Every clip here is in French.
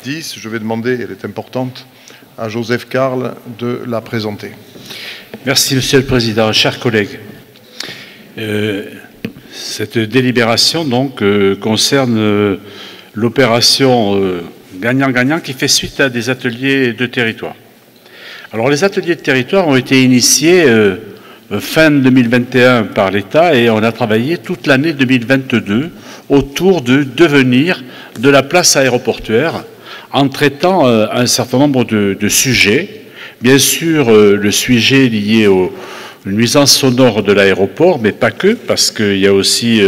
10, je vais demander, elle est importante, à Joseph Carle de la présenter. Merci Monsieur le Président. Chers collègues, cette délibération donc concerne l'opération gagnant-gagnant qui fait suite à des ateliers de territoire. Alors les ateliers de territoire ont été initiés fin 2021 par l'État et on a travaillé toute l'année 2022 autour du devenir de la place aéroportuaire en traitant un certain nombre de sujets. Bien sûr, le sujet lié aux nuisances sonores de l'aéroport, mais pas que, parce qu'il y a aussi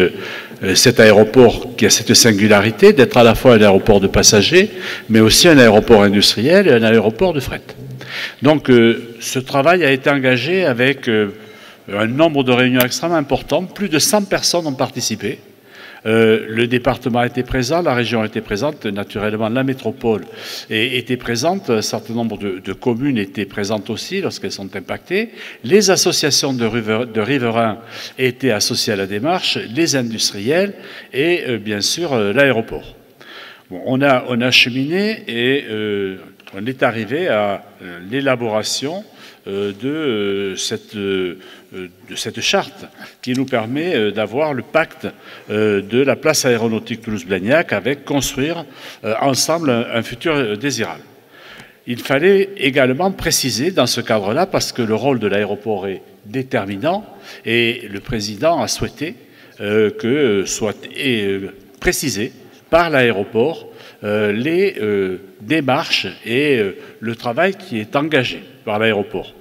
cet aéroport qui a cette singularité d'être à la fois un aéroport de passagers, mais aussi un aéroport industriel et un aéroport de fret. Donc, ce travail a été engagé avec un nombre de réunions extrêmement important. Plus de 100 personnes ont participé. Le département était présent, la région était présente, naturellement la métropole était présente, un certain nombre de communes étaient présentes aussi lorsqu'elles sont impactées, les associations de riverains étaient associées à la démarche, les industriels et bien sûr l'aéroport. Bon, on a cheminé et on est arrivé à l'élaboration de cette charte qui nous permet d'avoir le pacte de la place aéronautique Toulouse-Blagnac avec construire ensemble un futur désirable. Il fallait également préciser dans ce cadre-là, parce que le rôle de l'aéroport est déterminant, et le président a souhaité que soit précisé par l'aéroport les démarches et le travail qui est engagé par l'aéroport.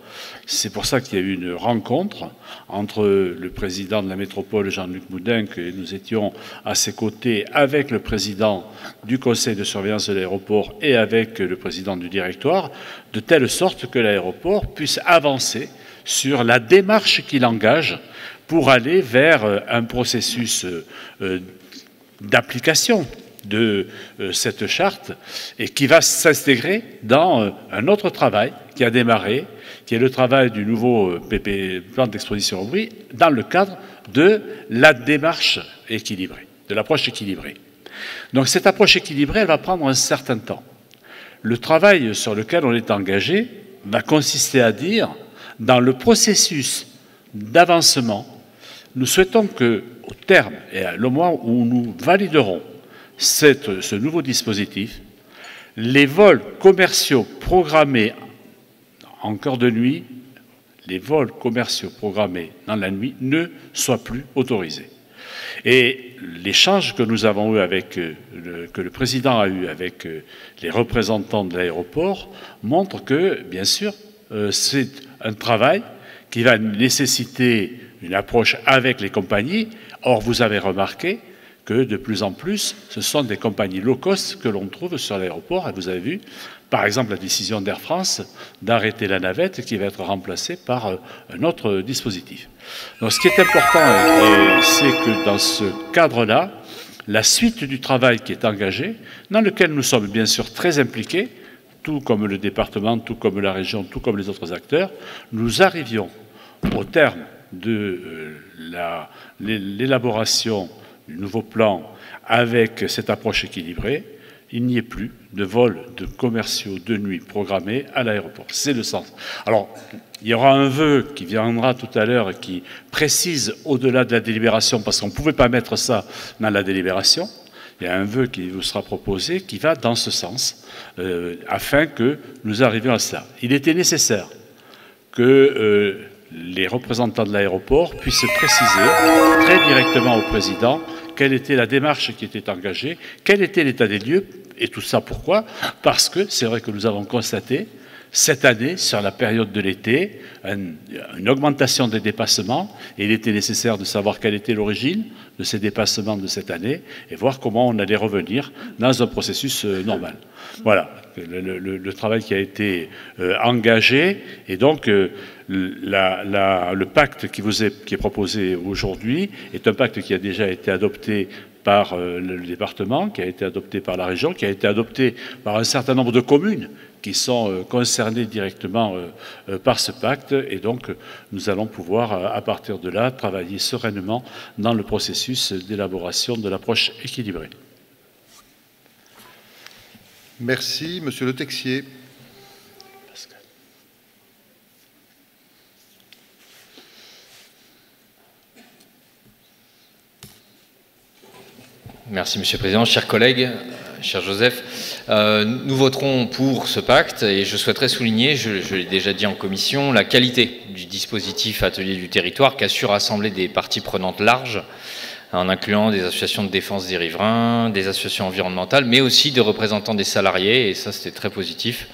C'est pour ça qu'il y a eu une rencontre entre le président de la métropole, Jean-Luc Moudin, que nous étions à ses côtés, avec le président du conseil de surveillance de l'aéroport et avec le président du directoire, de telle sorte que l'aéroport puisse avancer sur la démarche qu'il engage pour aller vers un processus d'application de cette charte et qui va s'intégrer dans un autre travail qui a démarré, qui est le travail du nouveau plan d'exposition au bruit dans le cadre de la démarche équilibrée, de l'approche équilibrée. Donc cette approche équilibrée, elle va prendre un certain temps. Le travail sur lequel on est engagé va consister à dire, dans le processus d'avancement, nous souhaitons que, au terme et au moment où nous validerons ce nouveau dispositif, les vols commerciaux programmés en cœur de nuit, les vols commerciaux programmés dans la nuit ne soient plus autorisés. Et l'échange que nous avons eu avec, que le président a eu avec les représentants de l'aéroport montre que, bien sûr, c'est un travail qui va nécessiter une approche avec les compagnies. Or, vous avez remarqué que de plus en plus, ce sont des compagnies low cost que l'on trouve sur l'aéroport. Et vous avez vu, par exemple, la décision d'Air France d'arrêter la navette qui va être remplacée par un autre dispositif. Donc ce qui est important, c'est que dans ce cadre-là, la suite du travail qui est engagé, dans lequel nous sommes bien sûr très impliqués, tout comme le département, tout comme la région, tout comme les autres acteurs, nous arrivions au terme de l'élaboration du nouveau plan avec cette approche équilibrée, il n'y ait plus de vols de commerciaux de nuit programmés à l'aéroport. C'est le sens. Alors, il y aura un vœu qui viendra tout à l'heure et qui précise au-delà de la délibération, parce qu'on ne pouvait pas mettre ça dans la délibération. Il y a un vœu qui vous sera proposé qui va dans ce sens, afin que nous arrivions à cela. Il était nécessaire que les représentants de l'aéroport puissent préciser très directement au président quelle était la démarche qui était engagée, quel était l'état des lieux, et tout ça pourquoi? Parce que c'est vrai que nous avons constaté cette année, sur la période de l'été, une augmentation des dépassements, et il était nécessaire de savoir quelle était l'origine de ces dépassements de cette année, et voir comment on allait revenir dans un processus normal. Voilà, le travail qui a été engagé, et donc le pacte qui est proposé aujourd'hui est un pacte qui a déjà été adopté par le département, qui a été adopté par la région, qui a été adopté par un certain nombre de communes qui sont concernées directement par ce pacte. Et donc, nous allons pouvoir, à partir de là, travailler sereinement dans le processus d'élaboration de l'approche équilibrée. Merci. Monsieur Le Texier. Merci Monsieur le Président, chers collègues, cher Joseph. Nous voterons pour ce pacte et je souhaiterais souligner, je l'ai déjà dit en commission, la qualité du dispositif Atelier du territoire qui a su rassembler des parties prenantes larges en incluant des associations de défense des riverains, des associations environnementales, mais aussi des représentants des salariés, et ça c'était très positif,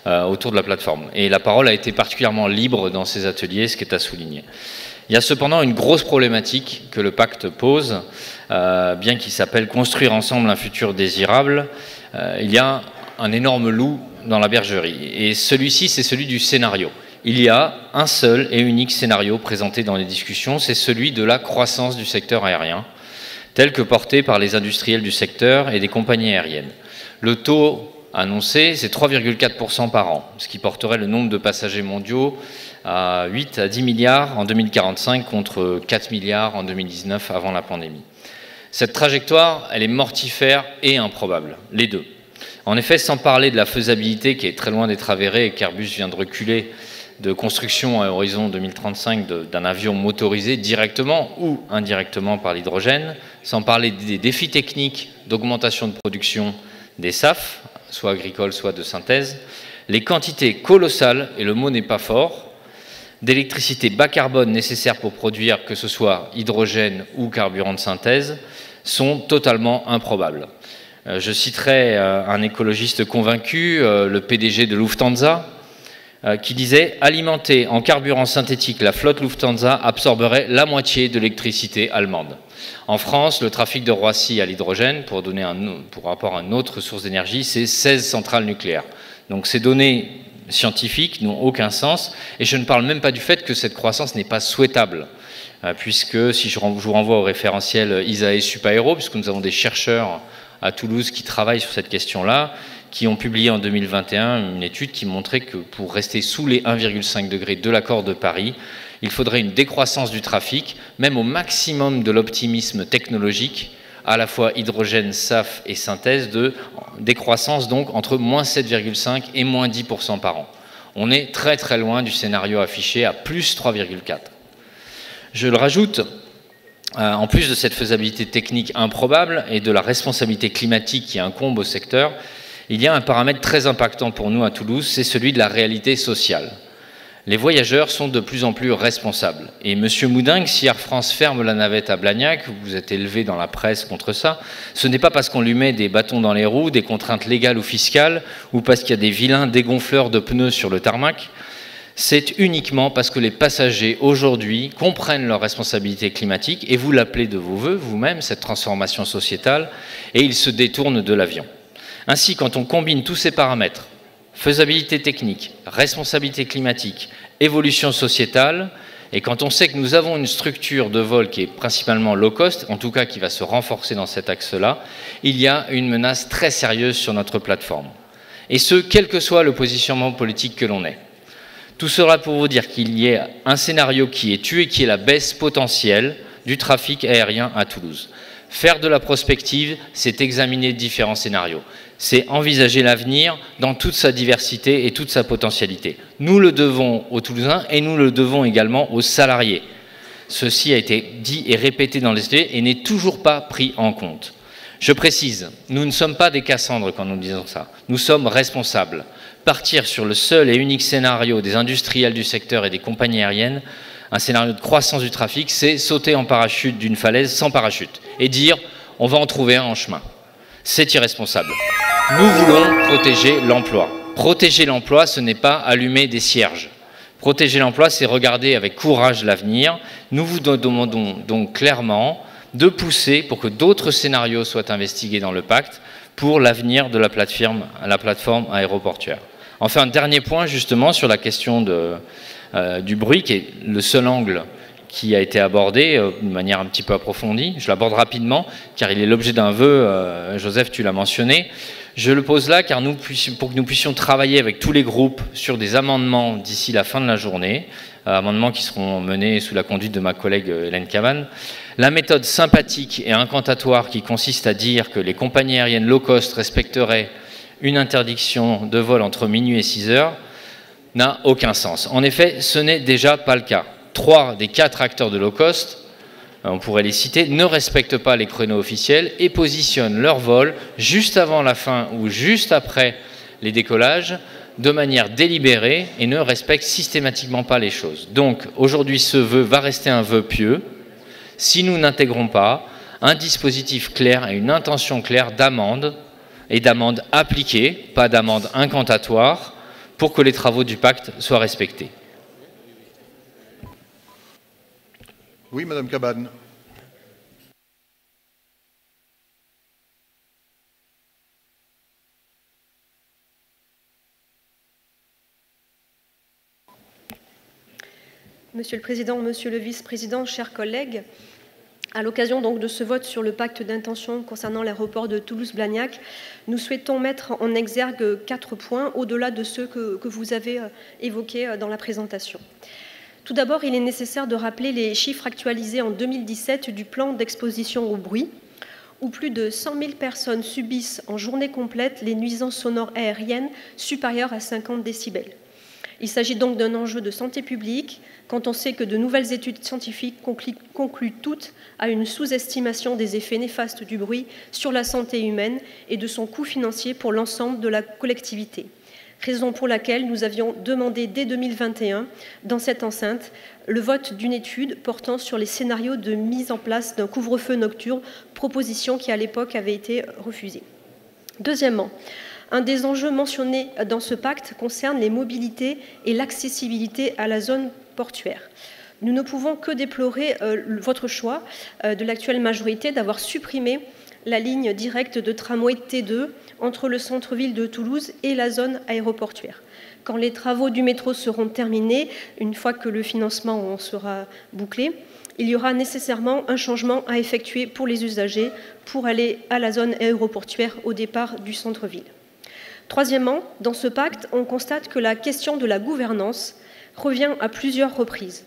autour de la plateforme. Et la parole a été particulièrement libre dans ces ateliers, ce qui est à souligner. Il y a cependant une grosse problématique que le pacte pose, bien qu'il s'appelle « Construire ensemble un futur désirable », il y a un énorme loup dans la bergerie. Et celui-ci, c'est celui du scénario. Il y a un seul et unique scénario présenté dans les discussions, c'est celui de la croissance du secteur aérien, tel que porté par les industriels du secteur et des compagnies aériennes. Le taux annoncé, c'est 3,4% par an, ce qui porterait le nombre de passagers mondiaux à 8 à 10 milliards en 2045 contre 4 milliards en 2019 avant la pandémie. Cette trajectoire, elle est mortifère et improbable, les deux. En effet, sans parler de la faisabilité qui est très loin d'être avérée et qu'Airbus vient de reculer de construction à horizon 2035 d'un avion motorisé directement ou indirectement par l'hydrogène, sans parler des défis techniques d'augmentation de production des SAF, soit agricoles, soit de synthèse, les quantités colossales, et le mot n'est pas fort, d'électricité bas carbone nécessaires pour produire que ce soit hydrogène ou carburant de synthèse sont totalement improbables. Je citerai un écologiste convaincu, le PDG de Lufthansa, qui disait « Alimenter en carburant synthétique la flotte Lufthansa absorberait la moitié de l'électricité allemande ». En France, le trafic de Roissy à l'hydrogène, pour rapport à une autre source d'énergie, c'est 16 centrales nucléaires. Donc ces données scientifiques n'ont aucun sens, et je ne parle même pas du fait que cette croissance n'est pas souhaitable, puisque si je vous renvoie au référentiel ISAE Supaéro, puisque nous avons des chercheurs à Toulouse qui travaillent sur cette question-là, qui ont publié en 2021 une étude qui montrait que pour rester sous les 1,5 degrés de l'accord de Paris, il faudrait une décroissance du trafic, même au maximum de l'optimisme technologique, à la fois hydrogène, SAF et synthèse, de décroissance donc entre moins 7,5 et moins 10% par an. On est très très loin du scénario affiché à plus 3,4. Je le rajoute, en plus de cette faisabilité technique improbable et de la responsabilité climatique qui incombe au secteur, il y a un paramètre très impactant pour nous à Toulouse, c'est celui de la réalité sociale. Les voyageurs sont de plus en plus responsables. Et M. Moudingue, si Air France ferme la navette à Blagnac, vous êtes élevé dans la presse contre ça, ce n'est pas parce qu'on lui met des bâtons dans les roues, des contraintes légales ou fiscales, ou parce qu'il y a des vilains dégonfleurs de pneus sur le tarmac. C'est uniquement parce que les passagers, aujourd'hui, comprennent leurs responsabilités climatiques, et vous l'appelez de vos voeux, vous-même, cette transformation sociétale, et ils se détournent de l'avion. Ainsi, quand on combine tous ces paramètres, faisabilité technique, responsabilité climatique, évolution sociétale, et quand on sait que nous avons une structure de vol qui est principalement low cost, en tout cas qui va se renforcer dans cet axe-là, il y a une menace très sérieuse sur notre plateforme. Et ce, quel que soit le positionnement politique que l'on ait. Tout cela pour vous dire qu'il y a un scénario qui est tué, qui est la baisse potentielle du trafic aérien à Toulouse. Faire de la prospective, c'est examiner différents scénarios. C'est envisager l'avenir dans toute sa diversité et toute sa potentialité. Nous le devons aux Toulousains et nous le devons également aux salariés. Ceci a été dit et répété dans les études et n'est toujours pas pris en compte. Je précise, nous ne sommes pas des Cassandres quand nous disons ça. Nous sommes responsables. Partir sur le seul et unique scénario des industriels du secteur et des compagnies aériennes, un scénario de croissance du trafic, c'est sauter en parachute d'une falaise sans parachute et dire on va en trouver un en chemin. C'est irresponsable. Nous voulons protéger l'emploi. Protéger l'emploi, ce n'est pas allumer des cierges. Protéger l'emploi, c'est regarder avec courage l'avenir. Nous vous demandons donc clairement de pousser pour que d'autres scénarios soient investigués dans le pacte pour l'avenir de la plateforme aéroportuaire. Enfin, un dernier point justement sur la question du bruit, qui est le seul angle qui a été abordé de manière un petit peu approfondie. Je l'aborde rapidement, car il est l'objet d'un vœu, Joseph, tu l'as mentionné. Je le pose là, car pour que nous puissions travailler avec tous les groupes sur des amendements d'ici la fin de la journée, amendements qui seront menés sous la conduite de ma collègue Hélène Cavan. La méthode sympathique et incantatoire qui consiste à dire que les compagnies aériennes low cost respecteraient une interdiction de vol entre minuit et 6 heures n'a aucun sens. En effet, ce n'est déjà pas le cas. 3 des 4 acteurs de low cost, on pourrait les citer, ne respectent pas les créneaux officiels et positionnent leur vol juste avant la fin ou juste après les décollages de manière délibérée et ne respectent systématiquement pas les choses. Donc aujourd'hui, ce vœu va rester un vœu pieux si nous n'intégrons pas un dispositif clair et une intention claire d'amende, et d'amende appliquée, pas d'amende incantatoire, pour que les travaux du pacte soient respectés. Oui, Madame Cabane. Monsieur le Président, Monsieur le Vice-président, chers collègues, à l'occasion donc de ce vote sur le pacte d'intention concernant l'aéroport de Toulouse-Blagnac, nous souhaitons mettre en exergue 4 points au-delà de ceux que vous avez évoqués dans la présentation. Tout d'abord, il est nécessaire de rappeler les chiffres actualisés en 2017 du plan d'exposition au bruit, où plus de 100 000 personnes subissent en journée complète les nuisances sonores aériennes supérieures à 50 décibels. Il s'agit donc d'un enjeu de santé publique, quand on sait que de nouvelles études scientifiques concluent toutes à une sous-estimation des effets néfastes du bruit sur la santé humaine et de son coût financier pour l'ensemble de la collectivité. Raison pour laquelle nous avions demandé dès 2021, dans cette enceinte, le vote d'une étude portant sur les scénarios de mise en place d'un couvre-feu nocturne, proposition qui à l'époque avait été refusée. Deuxièmement, un des enjeux mentionnés dans ce pacte concerne les mobilités et l'accessibilité à la zone portuaire. Nous ne pouvons que déplorer votre choix de l'actuelle majorité d'avoir supprimé la ligne directe de tramway T2 entre le centre-ville de Toulouse et la zone aéroportuaire. Quand les travaux du métro seront terminés, une fois que le financement en sera bouclé, il y aura nécessairement un changement à effectuer pour les usagers pour aller à la zone aéroportuaire au départ du centre-ville. Troisièmement, dans ce pacte, on constate que la question de la gouvernance revient à plusieurs reprises.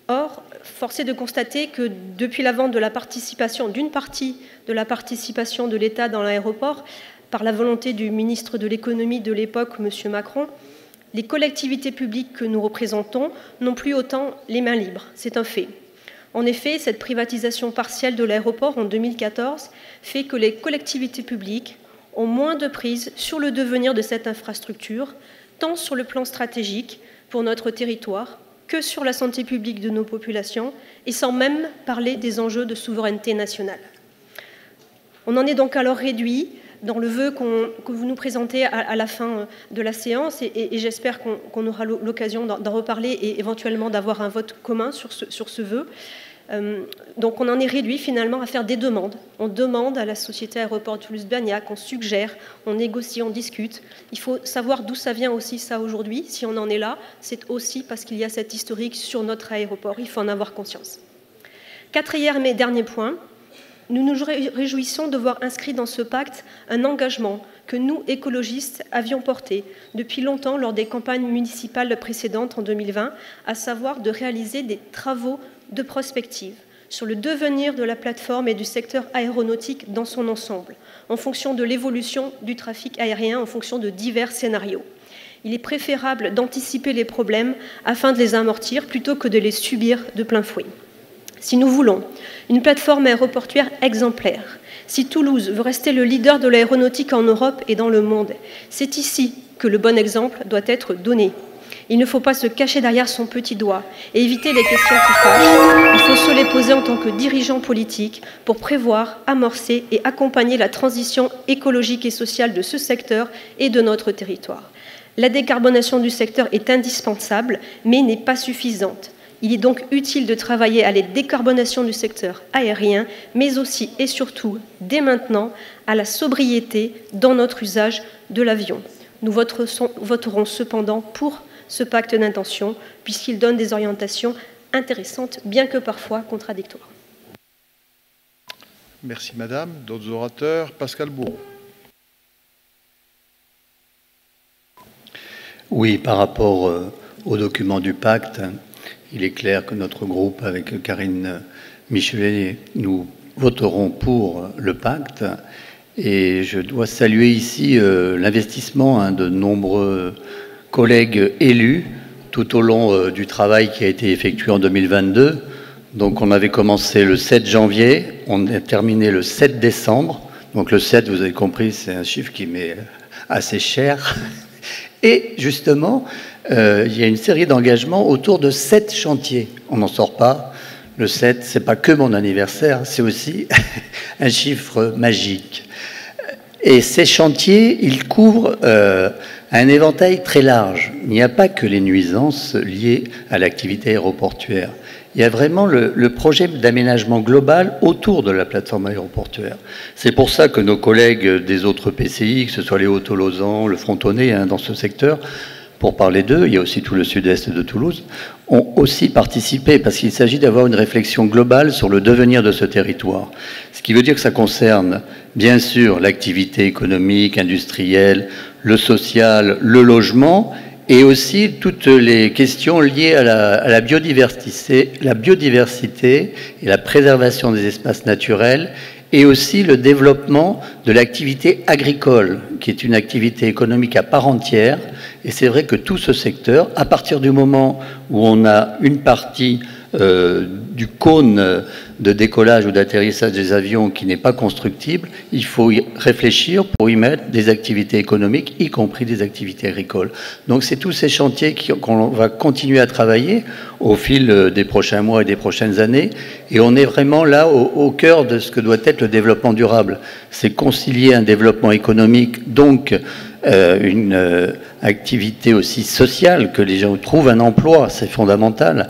Or, force est de constater que depuis la vente de la participation, d'une partie de la participation de l'État dans l'aéroport, par la volonté du ministre de l'économie de l'époque, M. Macron, les collectivités publiques que nous représentons n'ont plus autant les mains libres. C'est un fait. En effet, cette privatisation partielle de l'aéroport en 2014 fait que les collectivités publiques ont moins de prise sur le devenir de cette infrastructure, tant sur le plan stratégique pour notre territoire que sur la santé publique de nos populations, et sans même parler des enjeux de souveraineté nationale. On en est donc alors réduit dans le vœu que vous nous présentez à la fin de la séance, et j'espère qu'on aura l'occasion d'en reparler et éventuellement d'avoir un vote commun sur ce vœu. Donc on en est réduit finalement à faire des demandes. On demande à la société Aéroport Toulouse-Blagnac, on suggère, on négocie, on discute. Il faut savoir d'où ça vient aussi ça aujourd'hui. Si on en est là, c'est aussi parce qu'il y a cet historique sur notre aéroport. Il faut en avoir conscience. Quatrième et dernier point, nous nous réjouissons de voir inscrit dans ce pacte un engagement que nous, écologistes, avions porté depuis longtemps lors des campagnes municipales précédentes en 2020, à savoir de réaliser des travaux de prospective sur le devenir de la plateforme et du secteur aéronautique dans son ensemble, en fonction de l'évolution du trafic aérien, en fonction de divers scénarios. Il est préférable d'anticiper les problèmes afin de les amortir plutôt que de les subir de plein fouet. Si nous voulons une plateforme aéroportuaire exemplaire, si Toulouse veut rester le leader de l'aéronautique en Europe et dans le monde, c'est ici que le bon exemple doit être donné. Il ne faut pas se cacher derrière son petit doigt et éviter les questions qui fâchent. Il faut se les poser en tant que dirigeant politique pour prévoir, amorcer et accompagner la transition écologique et sociale de ce secteur et de notre territoire. La décarbonation du secteur est indispensable, mais n'est pas suffisante. Il est donc utile de travailler à la décarbonation du secteur aérien, mais aussi et surtout, dès maintenant, à la sobriété dans notre usage de l'avion. Nous voterons cependant pour ce pacte d'intention, puisqu'il donne des orientations intéressantes, bien que parfois contradictoires. Merci Madame. D'autres orateurs? Pascal Bourreau. Oui, par rapport au document du pacte, il est clair que notre groupe, avec Karine Michelet, nous voterons pour le pacte. Et je dois saluer ici l'investissement de nombreux collègues élus tout au long du travail qui a été effectué en 2022. Donc on avait commencé le 7 janvier, on a terminé le 7 décembre. Donc le 7, vous avez compris, c'est un chiffre qui m'est assez cher. Et justement, il y a une série d'engagements autour de 7 chantiers. On n'en sort pas. Le 7, c'est pas que mon anniversaire, c'est aussi un chiffre magique. Et ces chantiers, ils couvrent un éventail très large. Il n'y a pas que les nuisances liées à l'activité aéroportuaire. Il y a vraiment le projet d'aménagement global autour de la plateforme aéroportuaire. C'est pour ça que nos collègues des autres PCI, que ce soit les Hauts-Tolosan, le Frontonais, dans ce secteur, pour parler d'eux, il y a aussi tout le sud-est de Toulouse, ont aussi participé, parce qu'il s'agit d'avoir une réflexion globale sur le devenir de ce territoire. Ce qui veut dire que ça concerne, bien sûr, l'activité économique, industrielle, le social, le logement, et aussi toutes les questions liées à la biodiversité et la préservation des espaces naturels, et aussi le développement de l'activité agricole, qui est une activité économique à part entière. Et c'est vrai que tout ce secteur, à partir du moment où on a une partie du cône de décollage ou d'atterrissage des avions qui n'est pas constructible, il faut y réfléchir pour y mettre des activités économiques, y compris des activités agricoles. Donc c'est tous ces chantiers qu'on va continuer à travailler au fil des prochains mois et des prochaines années, et on est vraiment là au cœur de ce que doit être le développement durable. C'est concilier un développement économique, donc une activité aussi sociale, que les gens trouvent un emploi, c'est fondamental,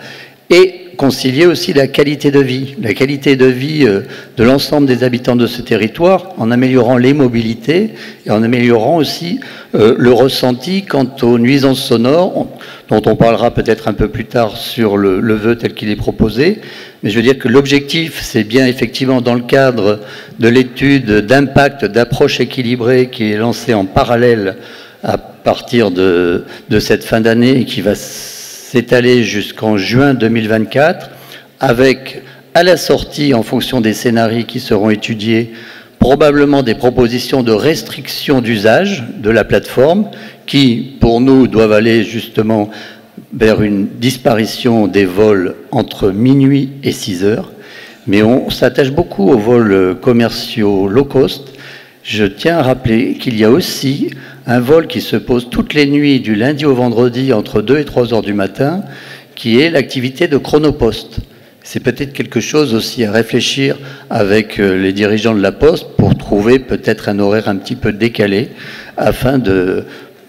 et concilier aussi la qualité de vie de l'ensemble des habitants de ce territoire, en améliorant les mobilités et en améliorant aussi le ressenti quant aux nuisances sonores, dont on parlera peut-être un peu plus tard sur le vœu tel qu'il est proposé. Mais je veux dire que l'objectif, c'est bien effectivement dans le cadre de l'étude d'impact, d'approche équilibrée qui est lancée en parallèle à partir de cette fin d'année et qui va s'étaler jusqu'en juin 2024, avec à la sortie, en fonction des scénarios qui seront étudiés, probablement des propositions de restriction d'usage de la plateforme qui, pour nous, doivent aller justement vers une disparition des vols entre minuit et 6 heures. Mais on s'attache beaucoup aux vols commerciaux low cost. Je tiens à rappeler qu'il y a aussi un vol qui se pose toutes les nuits du lundi au vendredi entre 2 et 3 heures du matin, qui est l'activité de chronopost. C'est peut-être quelque chose aussi à réfléchir avec les dirigeants de la Poste pour trouver peut-être un horaire un petit peu décalé afin de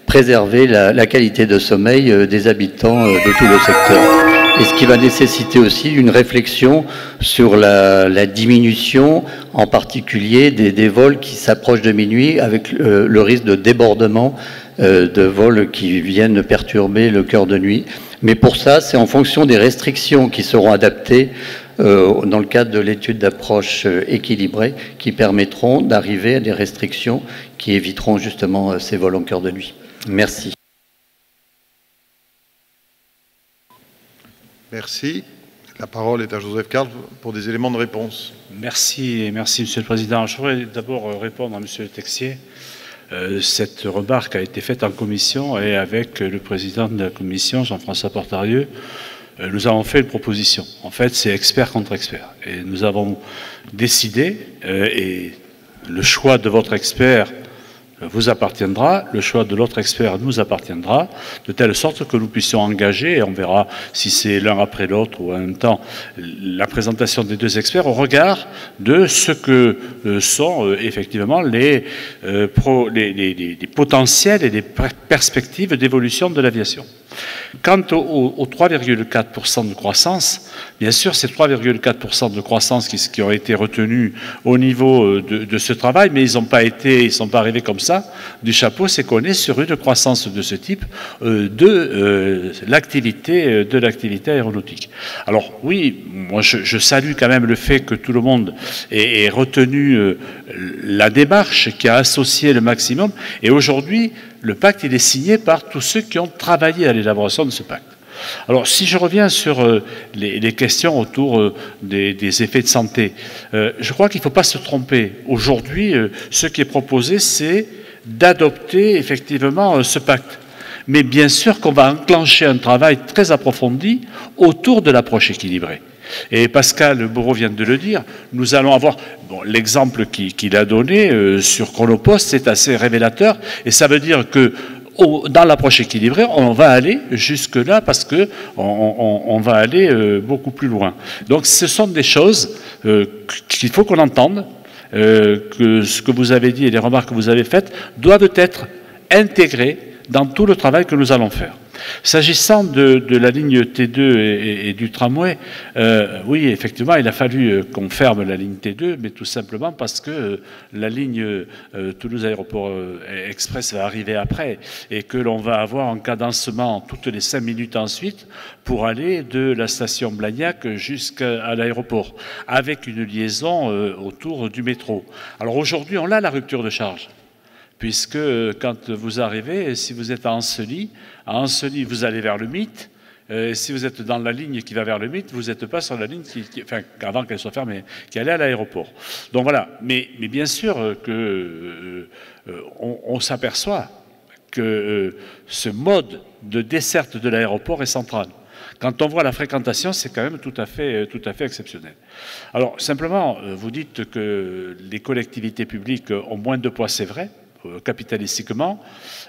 préserver la qualité de sommeil des habitants de tout le secteur. Et ce qui va nécessiter aussi une réflexion sur la diminution, en particulier des vols qui s'approchent de minuit, avec le risque de débordement de vols qui viennent perturber le cœur de nuit. Mais pour ça, c'est en fonction des restrictions qui seront adaptées dans le cadre de l'étude d'approche équilibrée qui permettront d'arriver à des restrictions qui éviteront justement ces vols en cœur de nuit. Merci. Merci. La parole est à Joseph Carle pour des éléments de réponse. Merci, merci Monsieur le Président. Je voudrais d'abord répondre à Monsieur Texier. Cette remarque a été faite en commission et avec le président de la commission, Jean-François Portarieux, nous avons fait une proposition. En fait, c'est expert contre expert. Et nous avons décidé, et le choix de votre expert vous appartiendra, le choix de l'autre expert nous appartiendra, de telle sorte que nous puissions engager, et on verra si c'est l'un après l'autre ou en même temps, la présentation des deux experts au regard de ce que sont effectivement les potentiels et les perspectives d'évolution de l'aviation. Quant aux 3,4% de croissance, bien sûr, ces 3,4% de croissance qui ont été retenus au niveau de ce travail, mais ils sont pas arrivés comme ça du chapeau, c'est qu'on est sur une croissance de ce type de l'activité aéronautique. Alors oui, moi je salue quand même le fait que tout le monde ait retenu la démarche qui a associé le maximum, et aujourd'hui, le pacte, il est signé par tous ceux qui ont travaillé à l'élaboration de ce pacte. Alors, si je reviens sur les questions autour des effets de santé, je crois qu'il ne faut pas se tromper. Aujourd'hui, ce qui est proposé, c'est d'adopter effectivement ce pacte. Mais bien sûr qu'on va enclencher un travail très approfondi autour de l'approche équilibrée. Et Pascal Bourreau vient de le dire, nous allons avoir... Bon, l'exemple qu'il a donné sur Chronopost, c'est assez révélateur, et ça veut dire que dans l'approche équilibrée, on va aller jusque-là parce qu'on va aller beaucoup plus loin. Donc ce sont des choses qu'il faut qu'on entende, que ce que vous avez dit et les remarques que vous avez faites doivent être intégrées dans tout le travail que nous allons faire. S'agissant de la ligne T2 et du tramway, oui, effectivement, il a fallu qu'on ferme la ligne T2, mais tout simplement parce que la ligne Toulouse Aéroport Express va arriver après et que l'on va avoir un cadencement toutes les 5 minutes ensuite pour aller de la station Blagnac jusqu'à l'aéroport, avec une liaison autour du métro. Alors aujourd'hui, on a la rupture de charge. Puisque quand vous arrivez, si vous êtes à Ancelis, vous allez vers le Mythe. Si vous êtes dans la ligne qui va vers le Mythe, vous n'êtes pas sur la ligne enfin, avant qu'elle soit fermée, qui allait à l'aéroport. Donc voilà. Mais bien sûr on s'aperçoit que ce mode de desserte de l'aéroport est central. Quand on voit la fréquentation, c'est quand même tout à fait exceptionnel. Alors simplement, vous dites que les collectivités publiques ont moins de poids, c'est vrai. Capitalistiquement.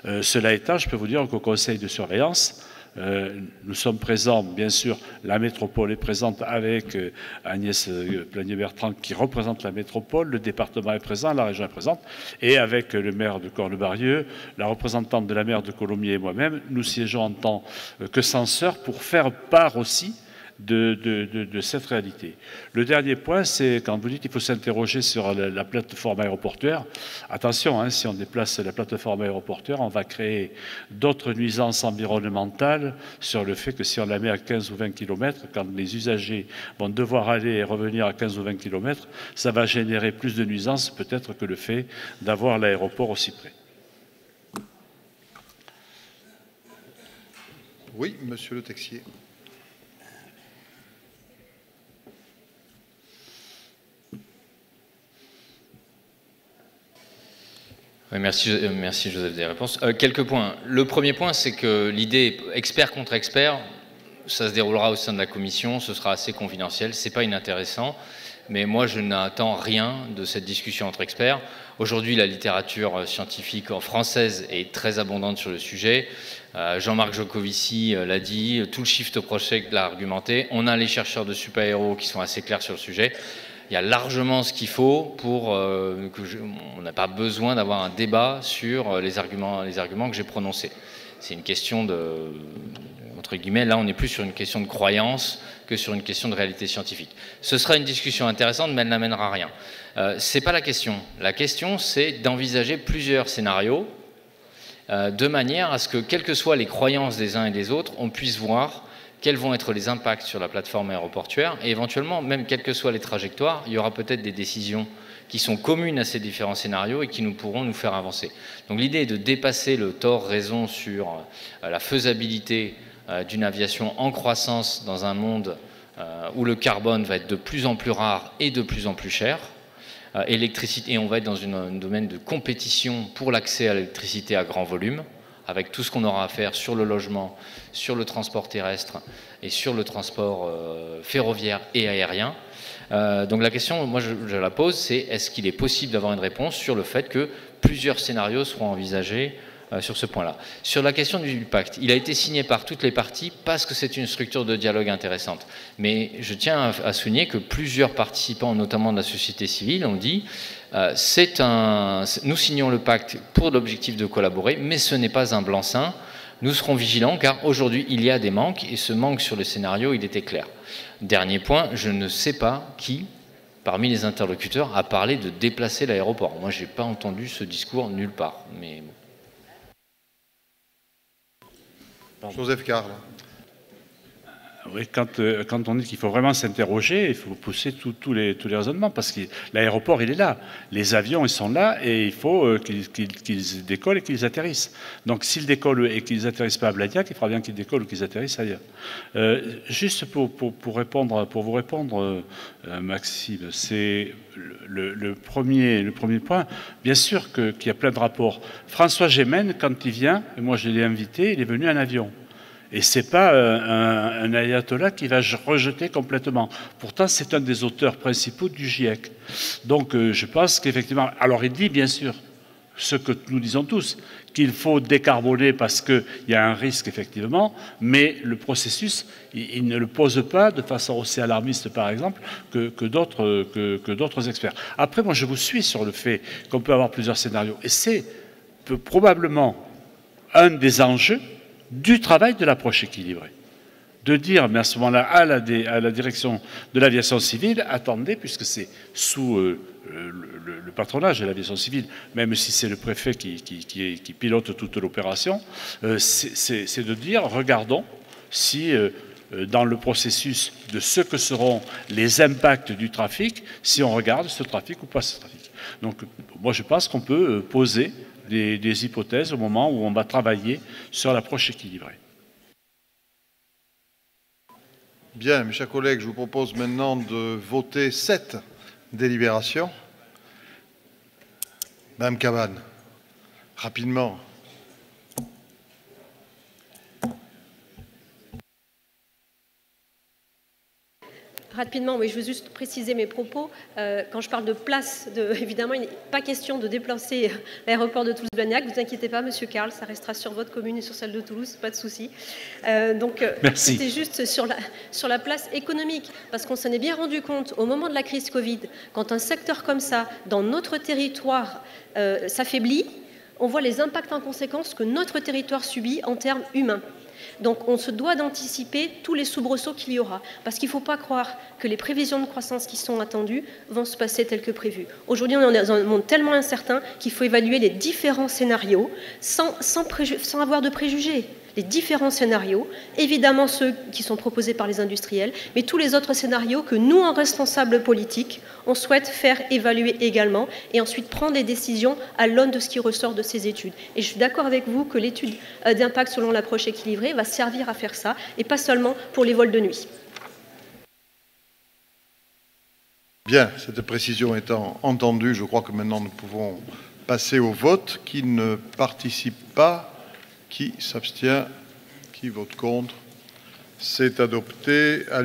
Cela étant, je peux vous dire qu'au conseil de surveillance, nous sommes présents, bien sûr, la métropole est présente avec Agnès Planier-Bertrand qui représente la métropole, le département est présent, la région est présente, et avec le maire de Cornebarieux, la représentante de la maire de Colomiers et moi-même, nous siégeons en tant que censeurs pour faire part aussi de cette réalité. Le dernier point, c'est quand vous dites qu'il faut s'interroger sur la plateforme aéroportuaire. Attention, si on déplace la plateforme aéroportuaire, on va créer d'autres nuisances environnementales sur le fait que si on la met à 15 ou 20 km, quand les usagers vont devoir aller et revenir à 15 ou 20 km, ça va générer plus de nuisances peut-être que le fait d'avoir l'aéroport aussi près. Oui, monsieur Le Texier. Oui, merci Joseph des réponses. Quelques points. Le premier point, c'est que l'idée expert contre expert, ça se déroulera au sein de la commission, ce sera assez confidentiel, c'est pas inintéressant, mais moi je n'attends rien de cette discussion entre experts. Aujourd'hui, la littérature scientifique française est très abondante sur le sujet. Jean-Marc Jocovici l'a dit, tout le Shift Project l'a argumenté. On a les chercheurs de Supaéro qui sont assez clairs sur le sujet. Il y a largement ce qu'il faut pour on n'a pas besoin d'avoir un débat sur les arguments que j'ai prononcés. C'est une question entre guillemets, là on est plus sur une question de croyance que sur une question de réalité scientifique. Ce sera une discussion intéressante, mais elle n'amènera à rien. C'est pas la question. La question, c'est d'envisager plusieurs scénarios de manière à ce que, quelles que soient les croyances des uns et des autres, on puisse voir quels vont être les impacts sur la plateforme aéroportuaire et éventuellement, même quelles que soient les trajectoires, il y aura peut-être des décisions qui sont communes à ces différents scénarios et qui pourront nous faire avancer. Donc l'idée est de dépasser le tort-raison sur la faisabilité d'une aviation en croissance dans un monde où le carbone va être de plus en plus rare et de plus en plus cher. Électricité, et on va être dans un domaine de compétition pour l'accès à l'électricité à grand volume, avec tout ce qu'on aura à faire sur le logement, sur le transport terrestre et sur le transport ferroviaire et aérien. Donc la question, moi je la pose, c'est est-ce qu'il est possible d'avoir une réponse sur le fait que plusieurs scénarios seront envisagés sur ce point-là. Sur la question du pacte, il a été signé par toutes les parties parce que c'est une structure de dialogue intéressante. Mais je tiens à souligner que plusieurs participants, notamment de la société civile, ont dit nous signons le pacte pour l'objectif de collaborer, mais ce n'est pas un blanc-seing. Nous serons vigilants car aujourd'hui il y a des manques et ce manque sur le scénario, il était clair. Dernier point, je ne sais pas qui, parmi les interlocuteurs, a parlé de déplacer l'aéroport. Moi, je n'ai pas entendu ce discours nulle part. Mais bon. Joseph Carle. Oui, quand on dit qu'il faut vraiment s'interroger, il faut pousser tous les raisonnements, parce que l'aéroport, il est là. Les avions, ils sont là, et il faut qu'ils décollent et qu'ils atterrissent. Donc, s'ils décollent et qu'ils n'atterrissent pas à Blagnac, il faudra bien qu'ils décollent ou qu'ils atterrissent ailleurs. Juste pour vous répondre, Maxime, c'est le premier point. Bien sûr qu'il y a plein de rapports. François Gémen, quand il vient, et moi je l'ai invité, il est venu en avion. Et ce n'est pas un ayatollah qui va rejeter complètement. Pourtant, c'est un des auteurs principaux du GIEC. Donc, je pense qu'effectivement... Alors, il dit, bien sûr, ce que nous disons tous, qu'il faut décarboner parce qu'il y a un risque, effectivement, mais le processus, il ne le pose pas de façon aussi alarmiste, par exemple, que d'autres experts. Après, moi, je vous suis sur le fait qu'on peut avoir plusieurs scénarios. Et c'est probablement un des enjeux du travail de l'approche équilibrée. De dire, mais à ce moment-là, à la direction de l'aviation civile, attendez, puisque c'est sous le patronage de l'aviation civile, même si c'est le préfet qui pilote toute l'opération, c'est de dire, regardons si dans le processus de ce que seront les impacts du trafic, si on regarde ce trafic ou pas ce trafic. Donc, moi, je pense qu'on peut poser des hypothèses au moment où on va travailler sur l'approche équilibrée. Bien, mes chers collègues, je vous propose maintenant de voter 7 délibérations. Madame Cabane, rapidement. Rapidement, oui, je veux juste préciser mes propos. Quand je parle de place, évidemment, il n'est pas question de déplacer l'aéroport de Toulouse-Blagnac. Ne vous inquiétez pas, Monsieur Carl, ça restera sur votre commune et sur celle de Toulouse, pas de souci. C'était juste sur la place économique, parce qu'on s'en est bien rendu compte au moment de la crise Covid, quand un secteur comme ça, dans notre territoire, s'affaiblit, on voit les impacts en conséquence que notre territoire subit en termes humains. Donc on se doit d'anticiper tous les soubresauts qu'il y aura, parce qu'il ne faut pas croire que les prévisions de croissance qui sont attendues vont se passer telles que prévues. Aujourd'hui, on est dans un monde tellement incertain qu'il faut évaluer les différents scénarios sans avoir de préjugés. Les différents scénarios, évidemment ceux qui sont proposés par les industriels, mais tous les autres scénarios que nous, en responsables politiques, on souhaite faire évaluer également et ensuite prendre des décisions à l'aune de ce qui ressort de ces études. Et je suis d'accord avec vous que l'étude d'impact selon l'approche équilibrée va servir à faire ça, et pas seulement pour les vols de nuit. Bien, cette précision étant entendue, je crois que maintenant nous pouvons passer au vote. Qui ne participe pas? Qui s'abstient? Qui vote contre? C'est adopté.